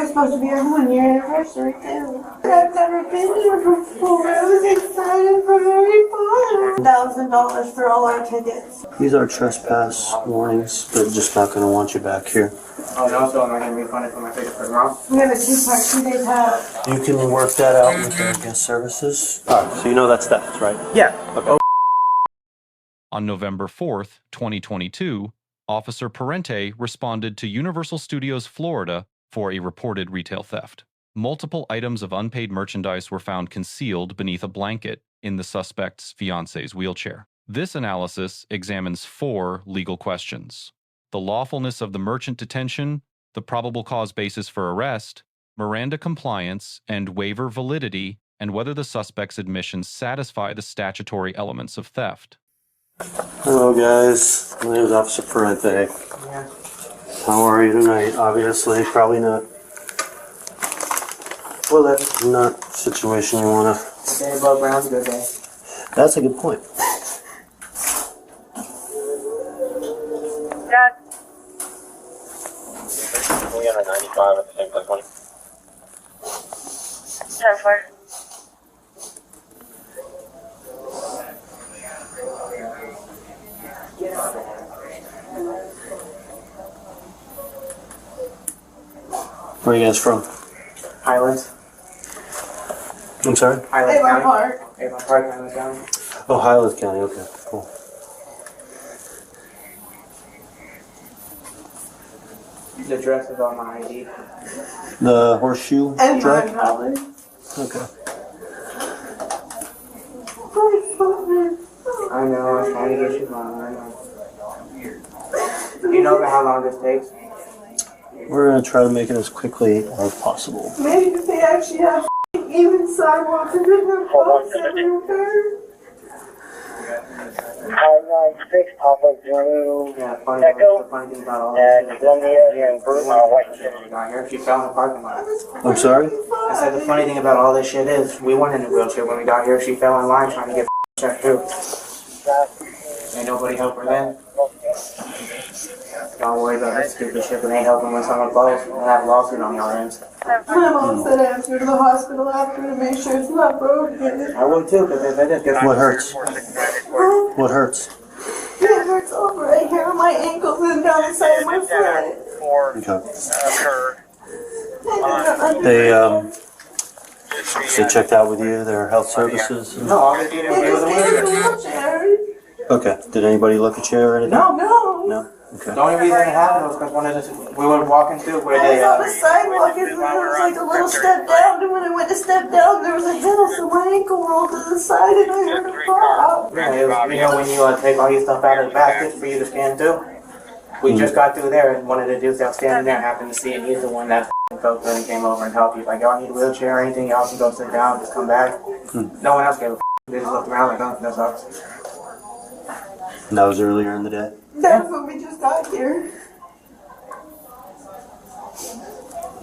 was supposed to be our 1-year anniversary too. I've never been here before. I was excited for Harry Potter. $1,000 for all our tickets. These are trespass warnings. They're just not going to want you back here. Oh, and also, am I going to be refunded for my ticket for tomorrow? We have a 2-day pass. You can work that out with their guest services. Alright, so you know that's theft, right? Yeah. Okay. On November 4th, 2022, Officer Parente responded to Universal Studios Florida for a reported retail theft. Multiple items of unpaid merchandise were found concealed beneath a blanket in the suspect's fiance's wheelchair. This analysis examines 4 legal questions: the lawfulness of the merchant detention, the probable cause basis for arrest, Miranda compliance, and waiver validity, and whether the suspect's admissions satisfy the statutory elements of theft. Hello guys, my name is Officer Parente. Yeah. How are you tonight? Obviously, probably not. Well, that's not a situation you want to... A day above ground's a good day. That's a good point. Dad. We got a 95 at the same place, 20. 10-4. Where are you guys from? Highlands. I'm sorry? Highlands Avon County. Park. Avon Park, Highlands County. Oh, Highlands County, okay, cool. The dress is on my ID. The horseshoe And drag? mine probably. Okay. I know, I was trying to get you on. I know. You know how long this takes? We're going to try to make it as quickly as possible. Maybe if they actually have even sidewalks and different bumps everywhere. I-96, Papa Drew, Yeah, funny, Echo, the funny thing about all and this Columbia and Bruce, shit got here, she fell in the parking lot. I'm sorry? I said the funny thing about all this shit is, we weren't in a wheelchair when we got here, she fell in line trying to get checked too. Ain't nobody help her then. Don't worry about this stupid shit, but ain't helping when someone falls. We'll have a lawsuit on your hands. My mom said I have to go to the hospital after to make sure it's not broken. I would too, because if I did, guess What hurts? What hurts? It hurts over right here on my ankles and down the side of my foot. Okay. They checked out with you, their health services? No, all they did was They give us just a gave us a wheelchair. wheelchair. Okay. Did anybody look at you or anything? No. No. No? Okay. The only reason it happened was because we were walking through where I they, was on the sidewalk and there was like a little step down, and when I went to step down, there was a hill, so my ankle rolled to the side and I heard a pop. yeah, it was, you know, when you take all your stuff out of the basket for you to scan through. We just got through there, and one of the dudes that was standing there happened to see it. He's the one that felt good and came over and helped you. Like, y'all need a wheelchair or anything, y'all can go sit down, just come back. No one else gave a They just looked around like, oh, that sucks. And that was earlier in the day? That's when we just got here.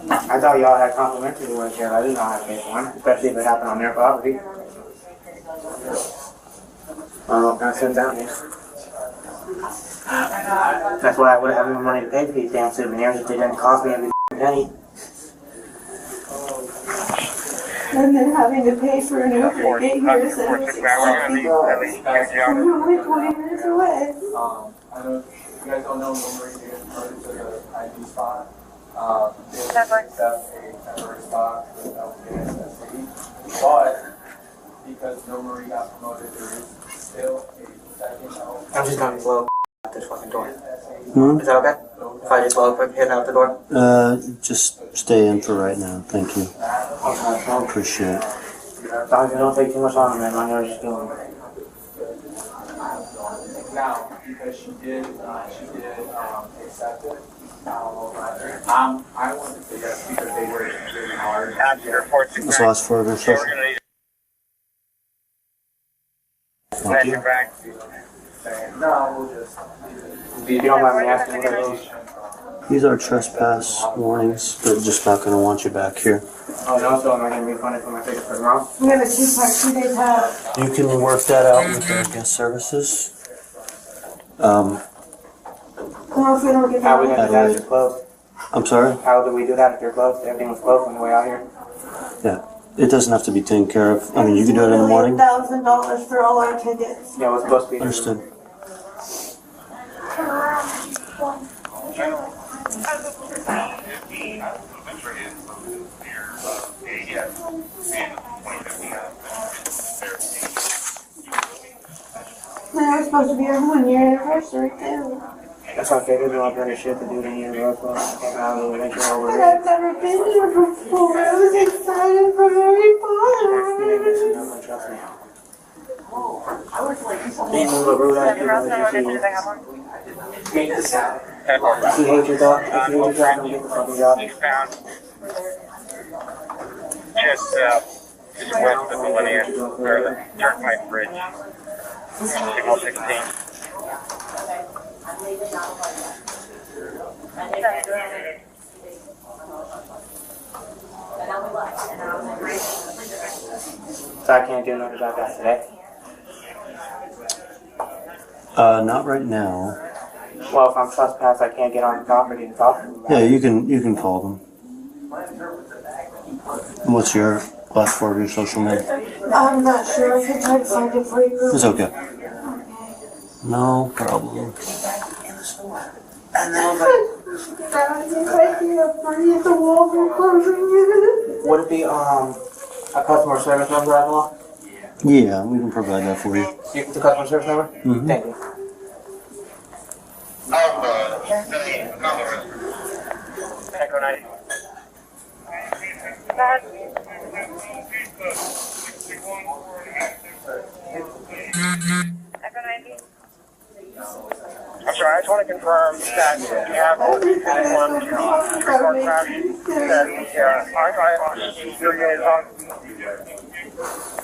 I thought y'all had complimentary wheelchairs. I didn't know how to pay for one, especially if it happened on their property. Well, I sit down here. That's why I would have no money to pay for these damn souvenirs if they didn't cost me every penny. And then having to pay for an Uber to get here is $60. We're only 20 minutes away. I don't, you guys don't know Montgomery is part of the ID spot. They accept a temporary spot without the necessity. But because Montgomery got promoted, there is still a second health. I'm just gonna blow out this fucking door. Hmm? Is that okay? If I just blow quick, hit out the door? Just stay in for right now. Thank you. Okay, Appreciate it. as long as it don't take too much longer, man. My nerves just doing it. Now, because she did accept it. I wanted to say yes because they were really hard. What's the last four of your social? Thank you. No, we'll just. If you don't mind me asking, what are those? These are trespass warnings. They're just not going to want you back here. Oh, and also, am I going to be refunded for my ticket for tomorrow? We have a 2-day pass. You can work that out with their guest services. Well, if we don't get How are we that, going to do that? Just close? I'm sorry? How do we do that if you're closed? Everything was closed on the way out here. Yeah. It doesn't have to be taken care of. I mean, you can do it in the morning. $1,000 for all our tickets. Yeah, it was supposed to be. Understood. Man, we're supposed to be our 1-year anniversary too. That's okay. There's a lot better shit to do than your road closed. Make it over But here. I've never been here before. I was excited for Harry Potter. Trust me. Even the rude ass people that you see. If you hate your dog, don't get the fucking job. Just west of the Millennium, or the Turnpike Bridge. Signal 16. So I can't do nothing about that today. Not right now. Well, if I'm trespassed, I can't get on the property and talk to them. Yeah, you can call them. What's your last 4 of your social name? I'm not sure. I can try to find it for you. It's okay. No problem. And then the walls are closing. Would it be a customer service number as well? Yeah, we can provide that for you. The customer service number? Mhm. Thank you. Echo 90. I'm sorry, I just want to confirm that you have all the forms report back that your unit is on.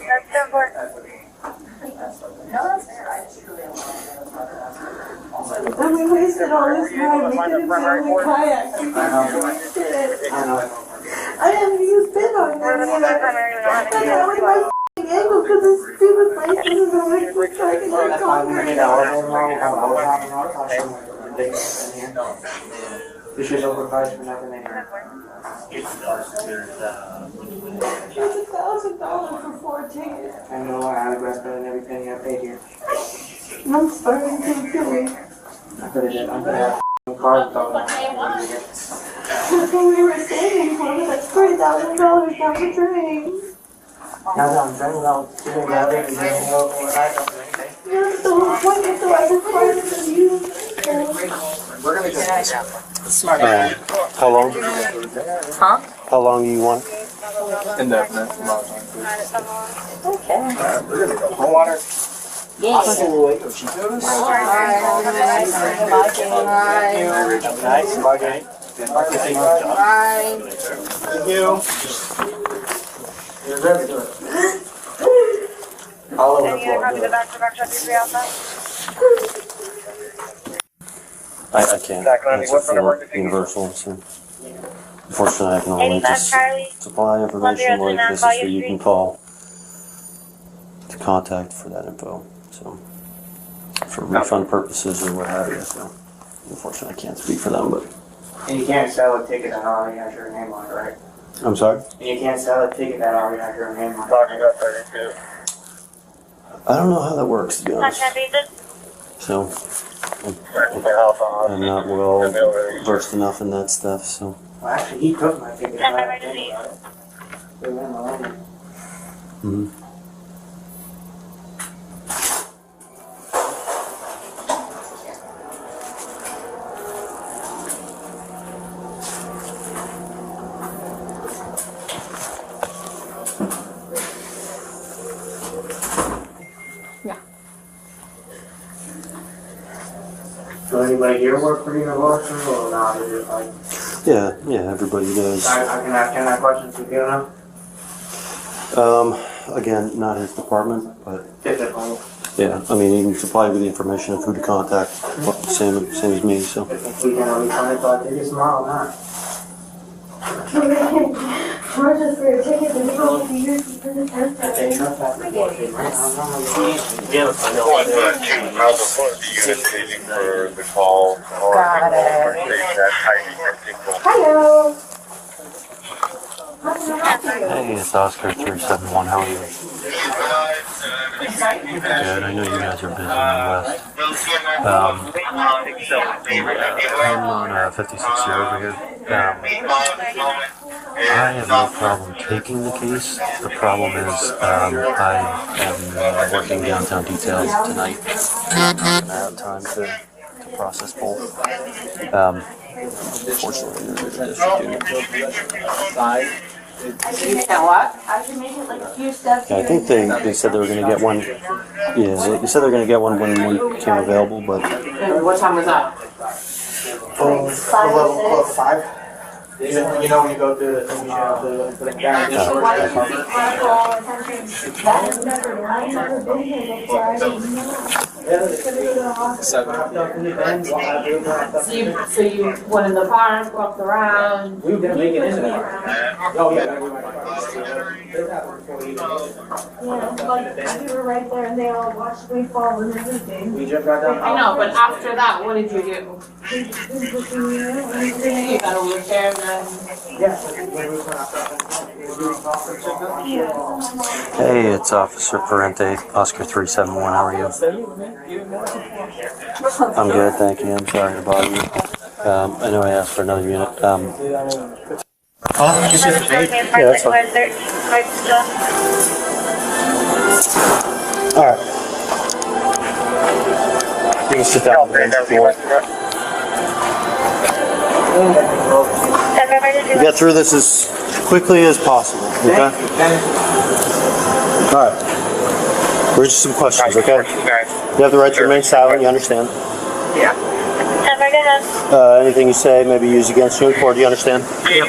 That's important. And we wasted all this time. We didn't do the kayak. I know. I haven't even been on there yet. But now we my ankle because this stupid place is always trying to get That's why we concrete. need an elevator now. We have an overtime and all kinds of ridiculous in here. This is overpriced for nothing in here. It's $1,000 for 4 tickets. I know I regret spending every penny I paid here. I'm starting to kill. I could have done. I'm gonna have cars going. That's what we were saving for. That's $3,000 down the drain. Now that I'm done, I'll sit in that big and then go overnight on anything. That's the whole point of the weather part of you. We're going to go. How long? Huh? How long do you want? Indefinite. Home water. Yes. Nice. Bye. Bye. Thank you. You're very good. All over the floor. Good. I can't. That's for Universal. So unfortunately, I can only just supply information like this is who you can call to contact for that info. So for refund purposes or what have you. So unfortunately, I can't speak for them. But And you can't sell a ticket that already has your name on it, right? I'm sorry. And you can't sell a ticket that already has your name on it. Talking about 32. I don't know how that works, to be honest. So I'm not well versed enough in that stuff. So Well, actually, he took my ticket. I didn't think about it. They went along. mhm. So anybody here work for Universal or not? Is it like, Yeah, everybody does. I can ask him that question if you know? Again, not his department, but Typically, yeah, I mean, he can supply you with the information of who to contact, same as me, so. if we can refund it, so I think it's tomorrow or not. Charges for a ticket and 12 years for the test. Hello. Hey, it's Oscar 371. How are you? Good. I know you guys are busy in the West. I'm on 56 year over here. I have no problem taking the case. The problem is I am working downtown details tonight. And I have time to process both. Unfortunately, there's a I can make it like a few steps. yeah, I think they said they were going to get one. Yeah, they said they were going to get one when one became available, but And what time was that? 5. You know when you go to the thing, you have to put it down. So why do you think that has never been here before? I didn't know. So you went in the park, walked around. We didn't make it in there. Oh, yeah. Yeah, like, we were right there and they all watched me fall and everything. We just got done. I know, but after that, what did you do? You got a wheelchair and then... hey, it's Officer Parente, Oscar 371. How are you? I'm good, thank you. I'm sorry to bother you. I know I asked for another unit. Oh, just hit the page. Yeah, that's fine. All right. You can sit down on the bench if you want. Get through this as quickly as possible, okay? All right. Here's just some questions, okay? You have the right to remain silent, you understand? Yeah. Anything you say may be used against you in court, do you understand? You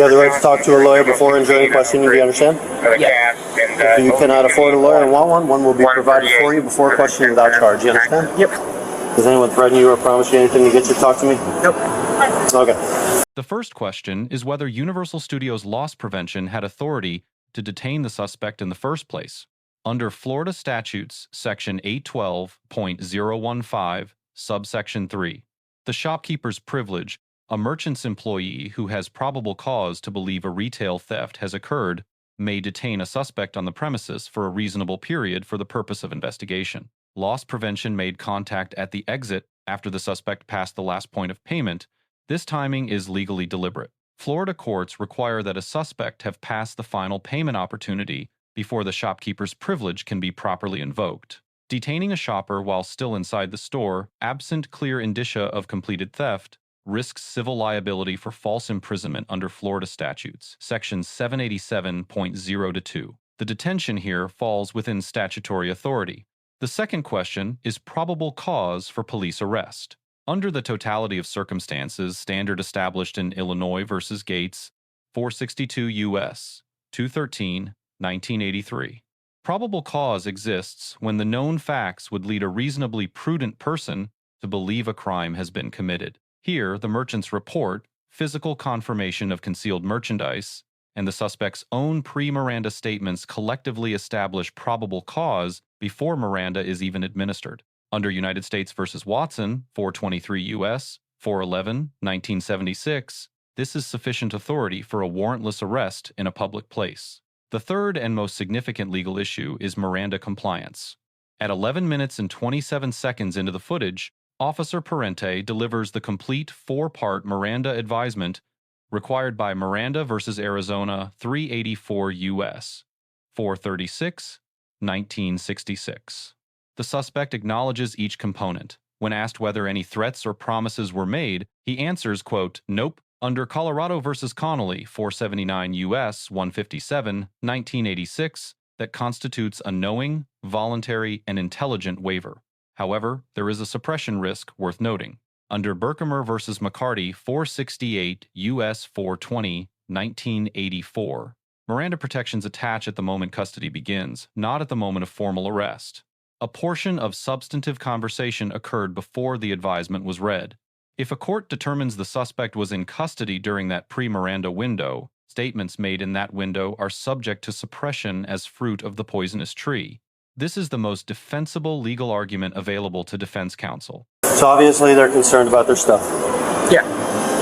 have the right to talk to a lawyer before and during questioning, do you understand? Yeah. If you cannot afford a lawyer and want one will be provided for you before questioning without charge, you understand? Yep. Does anyone threaten you or promise you anything to get you to talk to me? Nope. Okay. The first question is whether Universal Studios Loss Prevention had authority to detain the suspect in the first place. Under Florida Statutes, Section 812.015, subsection 3, the shopkeeper's privilege, a merchant's employee who has probable cause to believe a retail theft has occurred may detain a suspect on the premises for a reasonable period for the purpose of investigation. Loss prevention made contact at the exit after the suspect passed the last point of payment. This timing is legally deliberate. Florida courts require that a suspect have passed the final payment opportunity before the shopkeeper's privilege can be properly invoked. Detaining a shopper while still inside the store, absent clear indicia of completed theft, risks civil liability for false imprisonment under Florida statutes, Section 787.0-2. The detention here falls within statutory authority. The second question is probable cause for police arrest. Under the totality of circumstances standard established in Illinois v. Gates, 462 U.S. 213, 1983. Probable cause exists when the known facts would lead a reasonably prudent person to believe a crime has been committed. Here, the merchant's report, physical confirmation of concealed merchandise, and the suspect's own pre-Miranda statements collectively establish probable cause before Miranda is even administered. Under United States v. Watson, 423 U.S., 411, 1976, this is sufficient authority for a warrantless arrest in a public place. The third and most significant legal issue is Miranda compliance. At 11 minutes and 27 seconds into the footage, Officer Parente delivers the complete 4-part Miranda advisement required by Miranda v. Arizona 384 U.S. 436, 1966. The suspect acknowledges each component. When asked whether any threats or promises were made, he answers, quote, "Nope." Under Colorado v. Connelly, 479 U.S. 157, 1986, that constitutes a knowing, voluntary, and intelligent waiver. However, there is a suppression risk worth noting. Under Berkemer v. McCarty, 468 U.S. 420, 1984, Miranda protections attach at the moment custody begins, not at the moment of formal arrest. A portion of substantive conversation occurred before the advisement was read. If a court determines the suspect was in custody during that pre-Miranda window, Statements made in that window are subject to suppression as fruit of the poisonous tree. This is the most defensible legal argument available to defense counsel. So obviously they're concerned about their stuff. Yeah.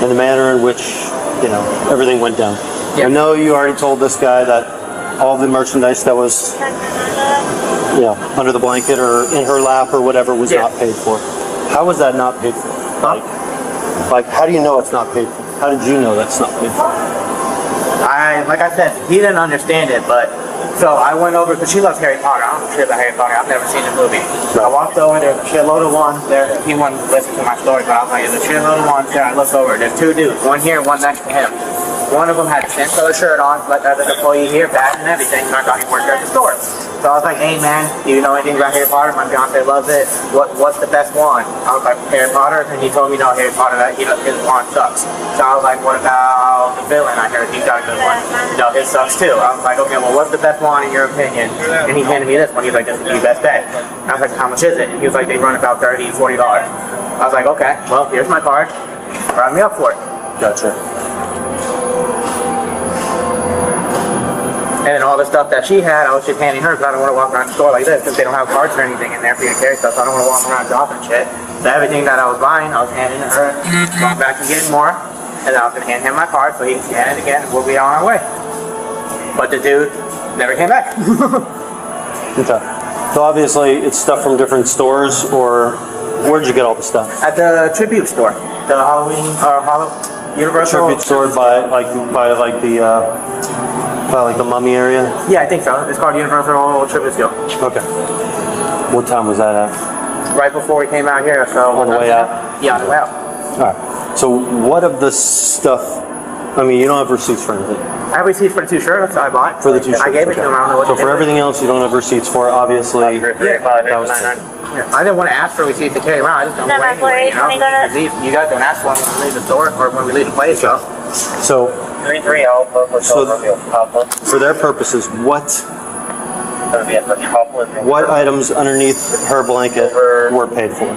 And the manner in which, everything went down. Yeah. I know you already told this guy that all the merchandise that was, under the blanket or in her lap or whatever was not paid for. How was that not paid for? Like, how do you know it's not paid for? How did you know that's not paid for? Like I said, he didn't understand it, but so I went over because she loves Harry Potter. I don't know shit about Harry Potter. I've never seen the movie. So I walked over there, a shitload of ones there. He wouldn't listen to my story, but I was like, there's a shitload of ones there. I looked over. There's two dudes, one here, one next to him. One of them had the same color shirt on, like as an employee here, badge and everything. So I thought he worked at the store. So I was like, hey man, do you know anything about Harry Potter? My fiance loves it. What's the best one? I was like, Harry Potter, and he told me no, Harry Potter, that his wand sucks. So I was like, what about the villain? I heard he's got a good one. No, his sucks too. I was like, okay, well, what's the best one in your opinion? And he handed me this one. He's like, this is the best bet. I was like, how much is it? He was like, they run about $30, $40. I was like, okay, well, here's my card. Round me up for it. Gotcha. And then all the stuff that she had, I was just handing her because I don't want to walk around the store like this because they don't have cards or anything in there for you to carry stuff. So I don't want to walk around dropping shit. So everything that I was buying, I was handing to her, going back and getting more. And then I was going to hand him my card so he can scan it again and we'll be on our way. But the dude never came back. Okay. So obviously it's stuff from different stores, or where'd you get all the stuff? At the Tribute store. The Halloween, or Universal. Tribute store by the Mummy area? Yeah, I think so. It's called Universal Tribute Store. Okay. What time was that at? Right before we came out here, so. On the way out? Yeah, on the way out. Alright. So what of the stuff, you don't have receipts for anything? I have receipts for the two shirts I bought. For the two shirts? I gave it to him, I don't know what So for everything else, you don't have receipts for, obviously. That was I didn't want to ask for receipts to carry around. I just don't know anyway, you guys don't ask for them when we leave the store or when we leave the place, so. So, for their purposes, what items underneath her blanket were paid for?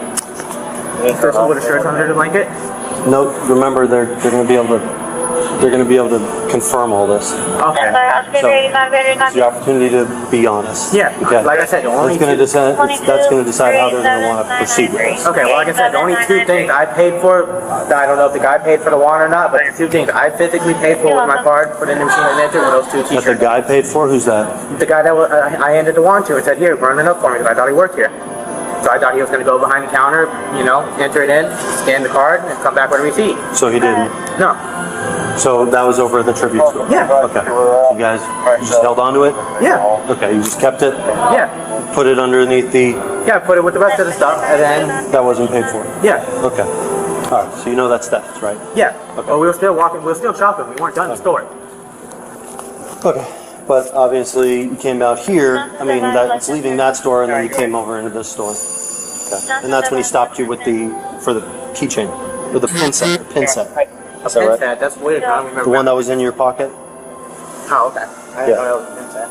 First one with a shirt under the blanket? No, remember they're going to be able to confirm all this. Okay. So, it's the opportunity to be honest. Yeah. Okay. Like I said, the only that's going to decide how they're going to want to proceed with this. Okay, well, like I said, the only two things I paid for, I don't know if the guy paid for the wand or not, but the two things I physically paid for with my card, put in the machine and entered, were those two That the t-shirts. guy paid for? Who's that? The guy that I handed the wand to and said, here, run it up for me, because I thought he worked here. So I thought he was going to go behind the counter, enter it in, scan the card, and come back with a receipt. So he didn't? No. So that was over at the Tribute store? Yeah. Okay. You guys just held on to it? Yeah. Okay, you just kept it? Yeah. Put it underneath the... Yeah, I put it with the rest of the stuff, and then... That wasn't paid for? Yeah. Okay. Alright, so you know that's theft, right? Yeah. Okay. Well, we were still walking, we were still shopping, we weren't done in the store. Okay. But obviously you came out here, it's leaving that store and then you came over into this store. Okay. And that's when he stopped you for the keychain, with the pin set. Is that right? That's weird, I don't remember. The one that was in your pocket? Oh, okay. I didn't know that was a pin set.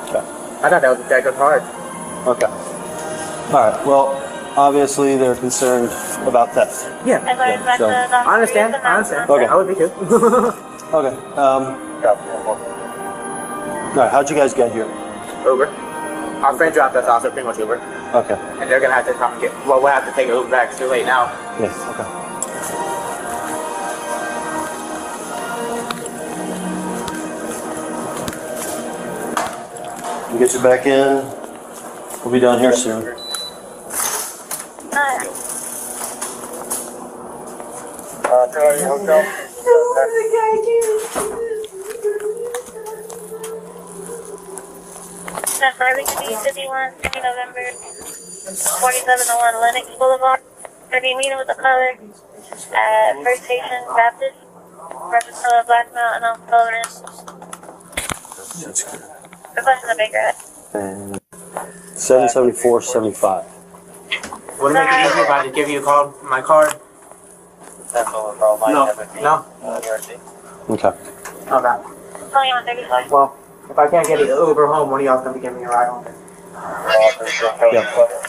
Okay. I thought that was a deck of cards. Okay. Alright, well, obviously they're concerned about theft. Yeah. So, I understand. Okay. I would be too. okay. Alright, how'd you guys get here? Uber. Our friend dropped us off, so pretty much Uber. Okay. And they're gonna have to come and we'll have to take an Uber back. It's too late now. Yes, okay. We'll get you back in. We'll be down here soon. Hotel. Farmington, 51, November, 4701 Lennox Boulevard. We're meeting with the caller at First Station Baptist, reference to Black Mountain on Sullivan. That's good. Requesting the Baker. And 774.75. Would it make it easier if I just give you my card? No. Okay. Okay. Calling on 35. Well, if I can't get an Uber home, one of y'all's gonna be giving me a ride home.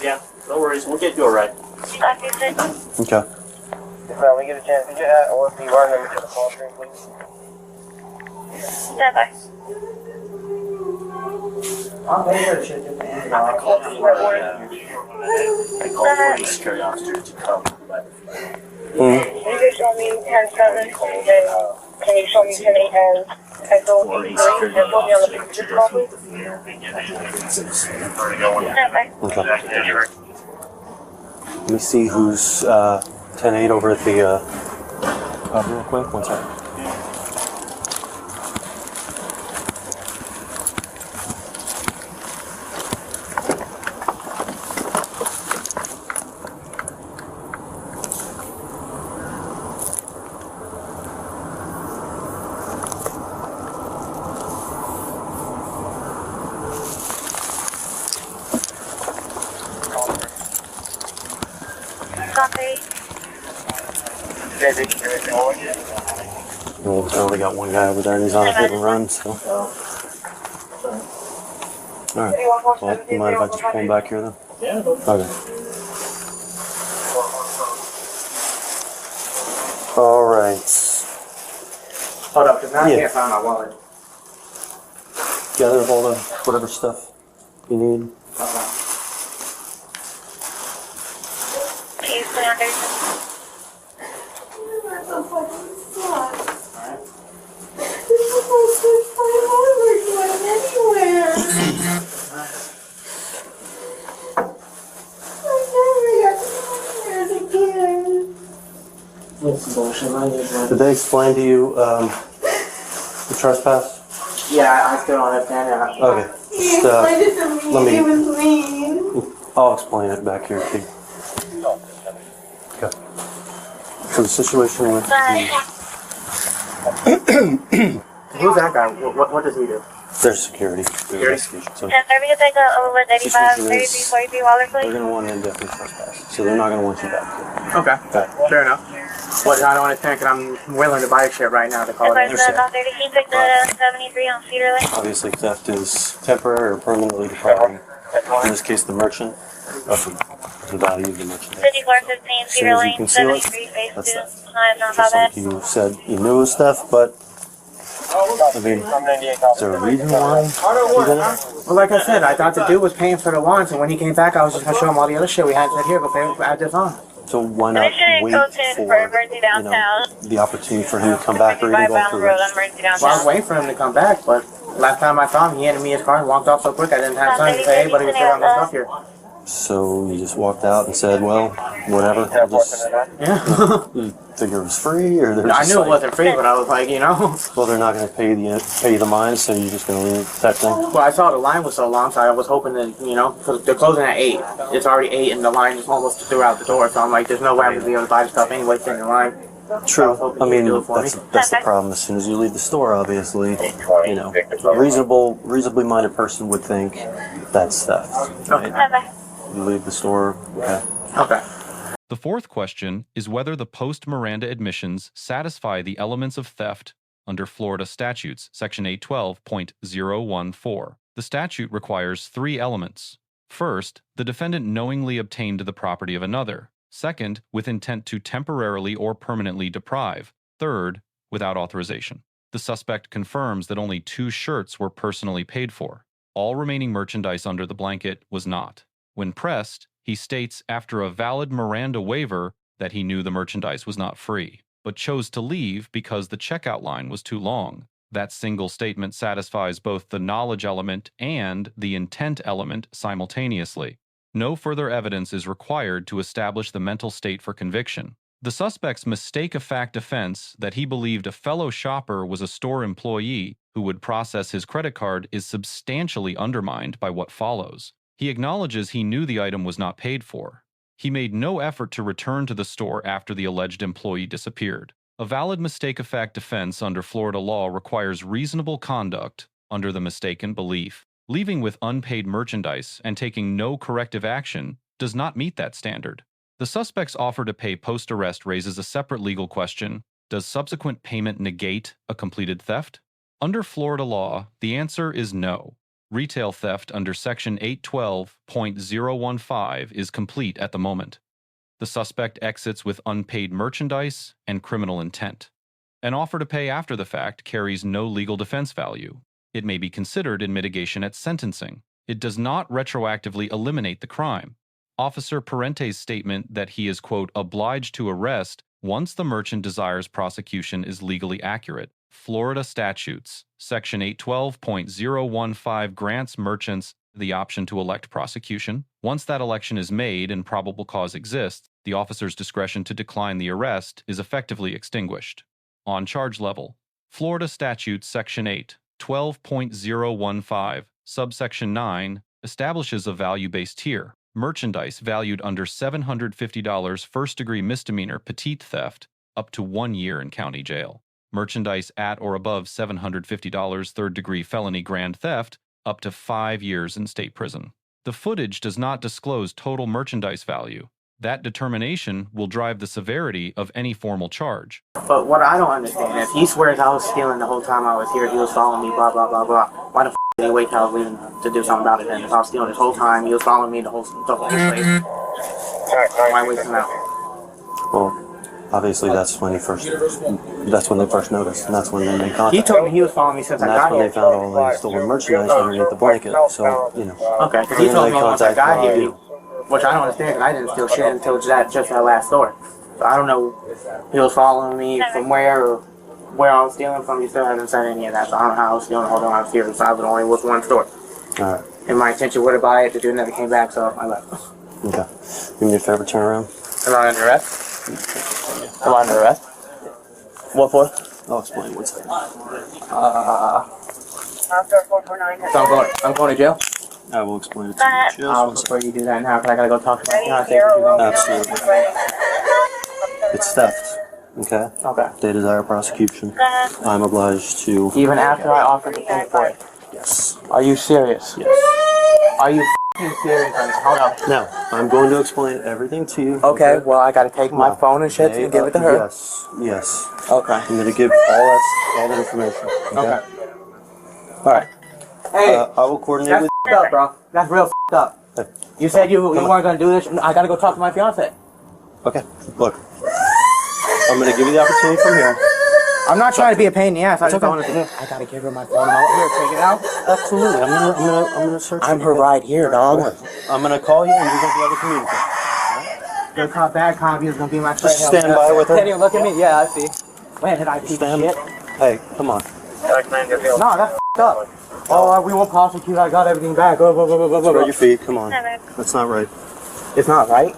Yeah. No worries, we'll get you a ride. Okay. If we get a chance, could you add OSB wire number to the call screen, please? Stand by. I'm paying for the shit just to end it I all. called police security officer to come. Can you show me 10-7? Can you show me 10-8 and pencil 83? And put me on the picture call, please. Stand by. Okay. Let me see who's 10-8 over at the real quick. One second. Copy. Well, I only got one guy over there and he's on a hit and run, so. Alright. Well, you mind if I just pull him back here then? Yeah. Okay. Alright. Hold up, because now I Yeah. can't find my wallet. Gather all the whatever stuff you need. Can you stay under? That's a fucking suck. This is the most good time ever going anywhere. I never got to come here again. It's bullshit, man. Did they explain to you the trespass? Yeah, I still don't understand that. Okay. He Just, explained it to me. let me- It was mean. I'll explain it back here, Pete. Okay. So the situation with Who's that guy? What does he do? their security, their investigation. So Can we take over 85, Situation 33, is- 43 Waller, they're please? going to want an indefinite trespass. So they're not going to want you back here. Okay, Okay. fair enough. What I don't understand, because I'm willing to buy a shit right now to call it. If there's not 30, can you pick the 73 on Cedar Lane? Obviously, theft is temporary or permanently depriving, in this case, the merchant of the value of the merchandise. 5415 As soon Cedar as you Lane, conceal it, 73, phase that's 2. theft. Hi, not Just bad. like you said, you knew it was theft, but I mean, is there a reason why you did it? Well, like I said, I thought the dude was paying for the warrants, and when he came back, I was just gonna show him all the other shit we had. Said, here, go pay, add this on. So why not Commissioner wait Colton for, for emergency downtown. the opportunity for him to come back or even 55 go Bound through Road, it? emergency Well, I was downtown. waiting for him to come back, but last time I saw him, he handed me his car and walked off so quick I didn't have time to say, hey, buddy, we still got my stuff here. So you just walked out and said, well, whatever, I'll just Yeah. figure it was free, or they're I just knew it like, wasn't free, but I was like, you know. well, they're not going to pay the mine, so you're just going to leave that thing. Well, I saw the line was so long, so I was hoping that, you know, because they're closing at 8. It's already 8, and the line is almost throughout the door, so I'm like, there's no way I'm going to be able to buy the stuff anyway, sitting in line. True. I mean, do it for that's the problem. As soon as you leave the store, obviously, you know, a reasonably minded person would think that's theft. Right? Bye-bye. You leave the store, okay. Okay. The fourth question is whether the post-Miranda admissions satisfy the elements of theft under Florida Statutes, Section 812.014. The statute requires 3 elements. First, the defendant knowingly obtained the property of another. Second, with intent to temporarily or permanently deprive. Third, without authorization. The suspect confirms that only 2 shirts were personally paid for. All remaining merchandise under the blanket was not. When pressed, he states after a valid Miranda waiver that he knew the merchandise was not free, but chose to leave because the checkout line was too long. That single statement satisfies both the knowledge element and the intent element simultaneously. No further evidence is required to establish the mental state for conviction. The suspect's mistake of fact defense that he believed a fellow shopper was a store employee who would process his credit card is substantially undermined by what follows. He acknowledges he knew the item was not paid for. He made no effort to return to the store after the alleged employee disappeared. A valid mistake of fact defense under Florida law requires reasonable conduct under the mistaken belief. Leaving with unpaid merchandise and taking no corrective action does not meet that standard. The suspect's offer to pay post-arrest raises a separate legal question. Does subsequent payment negate a completed theft? Under Florida law, the answer is no. Retail theft under Section 812.015 is complete at the moment. The suspect exits with unpaid merchandise and criminal intent. An offer to pay after the fact carries no legal defense value. It may be considered in mitigation at sentencing. It does not retroactively eliminate the crime. Officer Parente's statement that he is, quote, obliged to arrest once the merchant desires prosecution is legally accurate. Florida Statutes, Section 812.015 grants merchants the option to elect prosecution. Once that election is made and probable cause exists, the officer's discretion to decline the arrest is effectively extinguished. On charge level, Florida Statutes Section 812.015, subsection 9, establishes a value-based tier. Merchandise valued under $750 first-degree misdemeanor petite theft, up to 1 year in county jail. Merchandise at or above $750 third-degree felony grand theft, up to 5 years in state prison. The footage does not disclose total merchandise value. That determination will drive the severity of any formal charge. But what I don't understand is he swears I was stealing the whole time I was here. He was following me, blah, blah, blah, blah. Why the f*** did he wait till I was leaving to do something about it then? If I was stealing this whole time, he was following me the whole place. Why wait him out? Well, obviously that's when they first noticed, and that's when they made contact. He told me he was following me since I And got that's when here. they found all the stolen merchandise underneath the blanket, so, you know. Okay, because he told me once I got here, which I don't understand because I didn't steal shit until just that last store. So I don't know he was following me from where or where I was stealing from. He still hasn't said any of that, so I don't know how I was stealing the whole time I was here. So I was only with one store. Alright. And my intention would have buy it, the dude never came back, so I left. Okay. Do me a favor, turn around. Am I under arrest? Am I under arrest? What for? I'll explain one second. So I'm going to jail? I will explain it to you. Just I'll one second. prefer you do that now because I gotta go talk to my fiance. Absolutely. It's theft. Okay? Okay. They desire prosecution. I'm obliged to. Even after I offered to pay for it? Yes. Are you serious? Yes. Are you f***ing serious? Hold on. Now, I'm going to explain everything to you. Okay, well, I gotta take my phone and shit and give it to her. Yes. Yes. Okay. I'm going to give all the information. Okay. Alright. Hey, I will coordinate that's with. f***ed up, bro. That's real f***ed up. You said you weren't gonna do this. I gotta go talk to my fiance. Okay. Look. I'm going to give you the opportunity from here. I'm not trying to be a pain in the ass. I just okay. don't understand. I gotta give her my phone. Here, take it out. Absolutely. I'm gonna search. I'm her ride here, dog. I'm gonna call you and you're gonna be able to communicate. Good cop, bad cop. He's gonna be my friend. Just stand by with her. Can't even look at me. Yeah, I see. Man, did I piece of shit? Hey, come on. No, that's f***ed up. Oh, we won't prosecute. I got everything back. Spread your feet. Come on. That's not right. It's not right.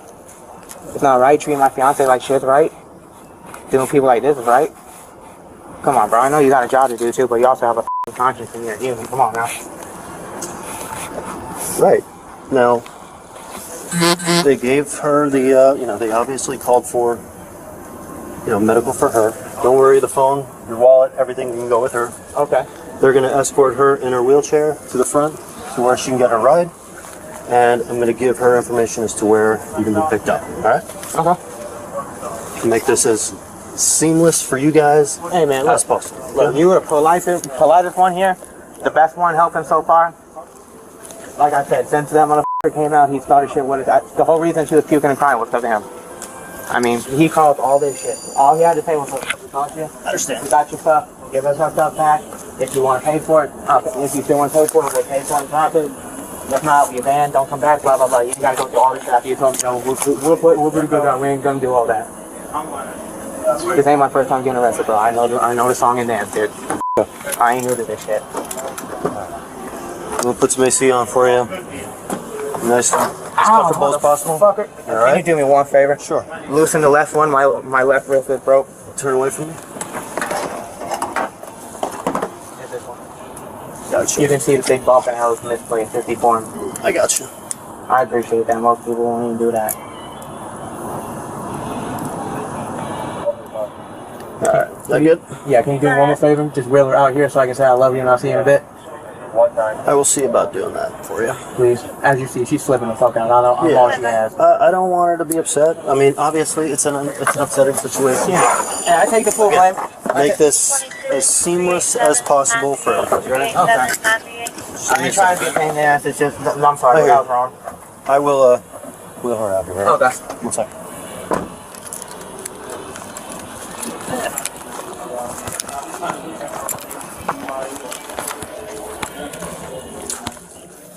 It's not right treating my fiance like shit's right. Doing people like this is right. Come on, bro. I know you got a job to do too, but you also have a f***ing conscience and you're human. Come on now. Right. Now, they gave her the, they obviously called for, medical for her. Don't worry, the phone, your wallet, everything can go with her. Okay. They're going to escort her in her wheelchair to the front to where she can get her ride. And I'm going to give her information as to where you can be picked up. All right? Okay. To make this as seamless for you guys as possible. Look, you were the politest one here, the best one helping so far. Like I said, since that motherfucker came out, he started shit with it. The whole reason she was puking and crying was because of him. I mean, he caused all this shit. All he had to say was, "We called you. I understand. We got your stuff. Give us our stuff back. If you want to pay for it, if you still want to pay for it, we'll pay for it. Drop it. If not, we're banned. Don't come back. Blah blah blah. You gotta go through all this stuff. You told me, no, we're pretty good at. We ain't gonna do all that. This ain't my first time getting arrested, bro. I know the song and dance, dude. I ain't new to this shit. I'm gonna put some AC on for you. Nice, as comfortable as possible. Fucker. Can you do me one favor? Sure. Loosen the left one. My left wrist is broke. Turn away from me. Gotcha. You can see the big bump and how it's misplaced 54. I got you. I appreciate that. Most people won't even do that. Alright, is that good? Yeah, can you do me one more favor? Just wheel her out here so I can say I love you and I'll see you in a bit. I will see about doing that for you. Please. As you see, she's slipping the fuck out. I know all she has. I don't want her to be upset. I mean, obviously, it's an upsetting situation. Yeah, I take the full blame. Make this as seamless as possible for everybody. Ready? Okay. I ain't trying to be a pain in the ass. It's just, I'm sorry, I was wrong. I will, wheel her out here. Right? Okay. 1 second.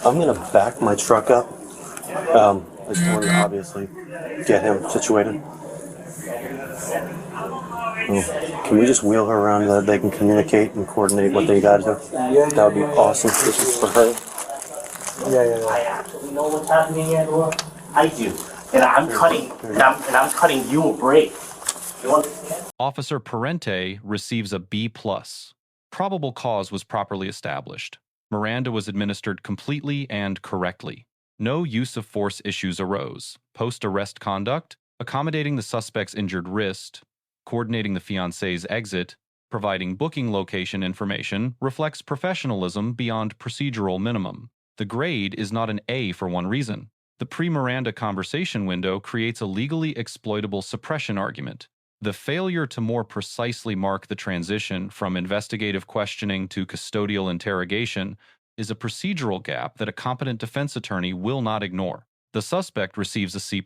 I'm gonna back my truck up. I just want to obviously get him situated. Can we just wheel her around so that they can communicate and coordinate what they gotta do? Yeah. That would be awesome. This is for her. Yeah. I actually know what's happening here, Laura. I do. And I'm cutting you a break. You understand? Officer Parente receives a B+. Probable cause was properly established. Miranda was administered completely and correctly. No use of force issues arose. Post-arrest conduct, accommodating the suspect's injured wrist, coordinating the fiancé's exit, providing booking location information reflects professionalism beyond procedural minimum. The grade is not an A for one reason. The pre-Miranda conversation window creates a legally exploitable suppression argument. The failure to more precisely mark the transition from investigative questioning to custodial interrogation is a procedural gap that a competent defense attorney will not ignore. The suspect receives a C+.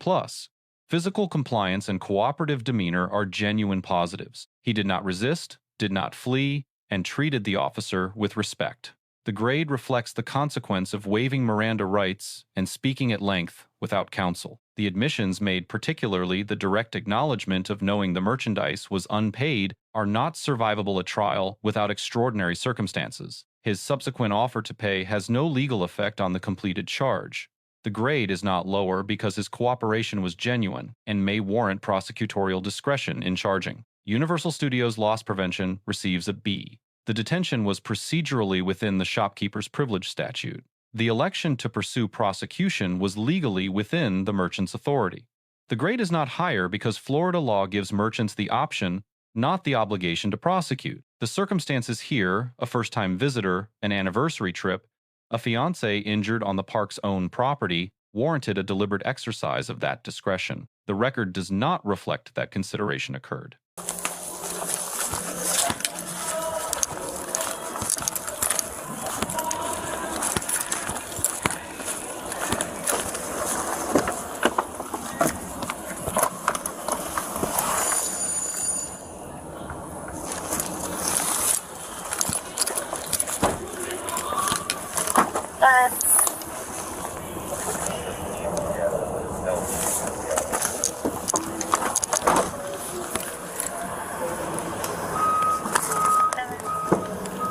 Physical compliance and cooperative demeanor are genuine positives. He did not resist, did not flee, and treated the officer with respect. The grade reflects the consequence of waiving Miranda rights and speaking at length without counsel. The admissions made, particularly the direct acknowledgement of knowing the merchandise was unpaid, are not survivable at trial without extraordinary circumstances. His subsequent offer to pay has no legal effect on the completed charge. The grade is not lower because his cooperation was genuine and may warrant prosecutorial discretion in charging. Universal Studios Loss Prevention receives a B. The detention was procedurally within the shopkeeper's privilege statute. The election to pursue prosecution was legally within the merchant's authority. The grade is not higher because Florida law gives merchants the option, not the obligation to prosecute. The circumstances here, a first-time visitor, an anniversary trip, a fiancé injured on the park's own property, warranted a deliberate exercise of that discretion. The record does not reflect that consideration occurred.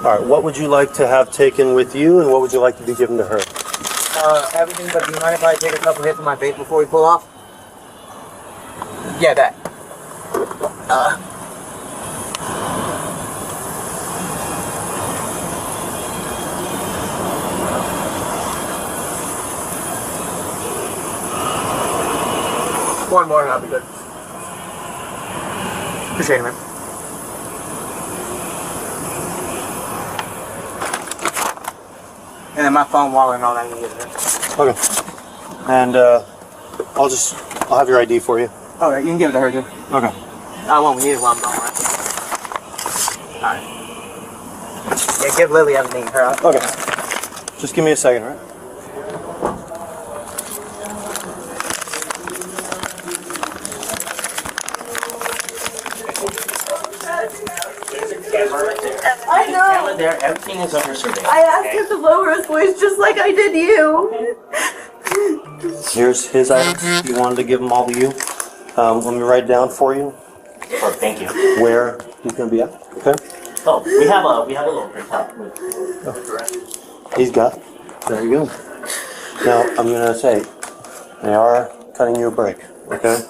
All right, what would you like to have taken with you, and what would you like to be given to her? Everything, but do you mind if I take a couple hits of my face before we pull off? Yeah, that. One more and I'll be good. Appreciate it, man. And then my phone, wallet, and all that. Okay. And I'll have your ID for you. Alright, you can give it to her, too. Okay. I won't need it while I'm gone, alright? Yeah, give Lily everything to her. Okay. Just give me a second, all right? I know. There, everything is under surveillance. I asked him to lower his voice just like I did you. Here's his items. You wanted to give them all to you. Let me write down for you Oh, thank you. where he's going to be at. Okay? Oh, we have a little printout with He's got. There you go. Now, I'm going to say, they are cutting you a break. Okay?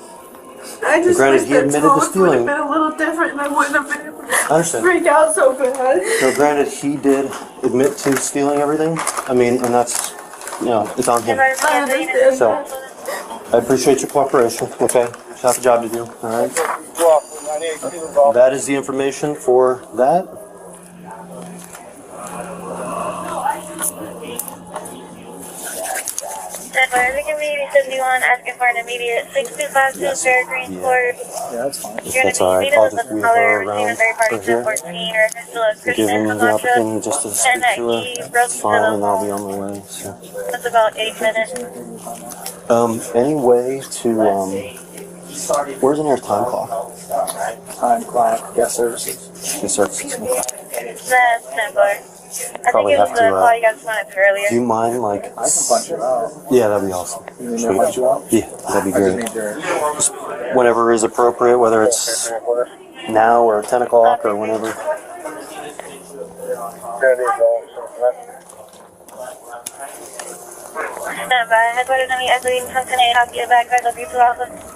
I just Granted, wish he the admitted to talk would stealing. have been a little different and I wouldn't have been able I to understand. freak out so bad. Now, granted, he did admit to stealing everything. I mean, and that's, it's on him. I understand. So, I appreciate your cooperation, okay? Just have a job to do, alright? That is the information for that. Advisor Committee 71 asking for an immediate 6252 Peregrine Court. Yeah, that's fine. You're That's going to be alright. I'll seated with just the wheel color her receiving around third party for here. 14 or official of Give Christian him the Camacho. opportunity just to speak And that to her. he It's broke into fine, the and I'll be home. on the way, so. That's about 8 minutes. Any way to, where's in our time clock? Time clock, guest services. Yes, sir. That's 10 bar. I think it was the call you guys wanted earlier. Do you mind, like... I can punch you out. Yeah, that'd be awesome. You need me to punch you out? Yeah, that'd be I just great. need your... Just whenever is appropriate, whether it's now or 10 o'clock or whenever. Stand by. Headquarters, any equity from Connelly, copy of back, of your office.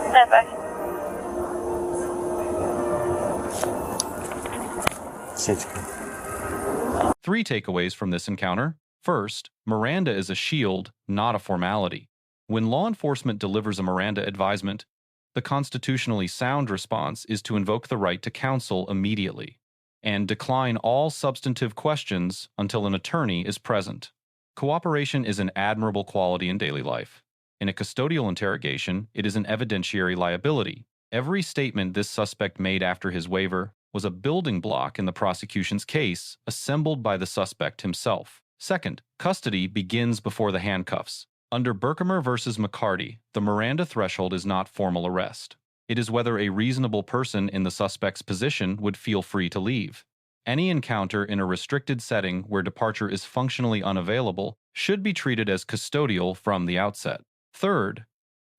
Stand by. Three takeaways from this encounter. First, Miranda is a shield, not a formality. When law enforcement delivers a Miranda advisement, the constitutionally sound response is to invoke the right to counsel immediately and decline all substantive questions until an attorney is present. Cooperation is an admirable quality in daily life. In a custodial interrogation, it is an evidentiary liability. Every statement this suspect made after his waiver was a building block in the prosecution's case, assembled by the suspect himself. Second, custody begins before the handcuffs. Under Berkemer v. McCarty, the Miranda threshold is not formal arrest. It is whether a reasonable person in the suspect's position would feel free to leave. Any encounter in a restricted setting where departure is functionally unavailable should be treated as custodial from the outset. Third,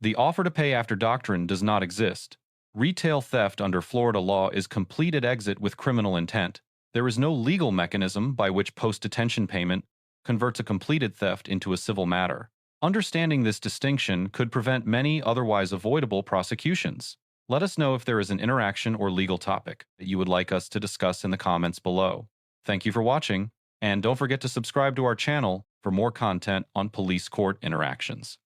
the offer to pay after doctrine does not exist. Retail theft under Florida law is completed exit with criminal intent. There is no legal mechanism by which post-detention payment converts a completed theft into a civil matter. Understanding this distinction could prevent many otherwise avoidable prosecutions. Let us know if there is an interaction or legal topic that you would like us to discuss in the comments below. Thank you for watching, and don't forget to subscribe to our channel for more content on police court interactions.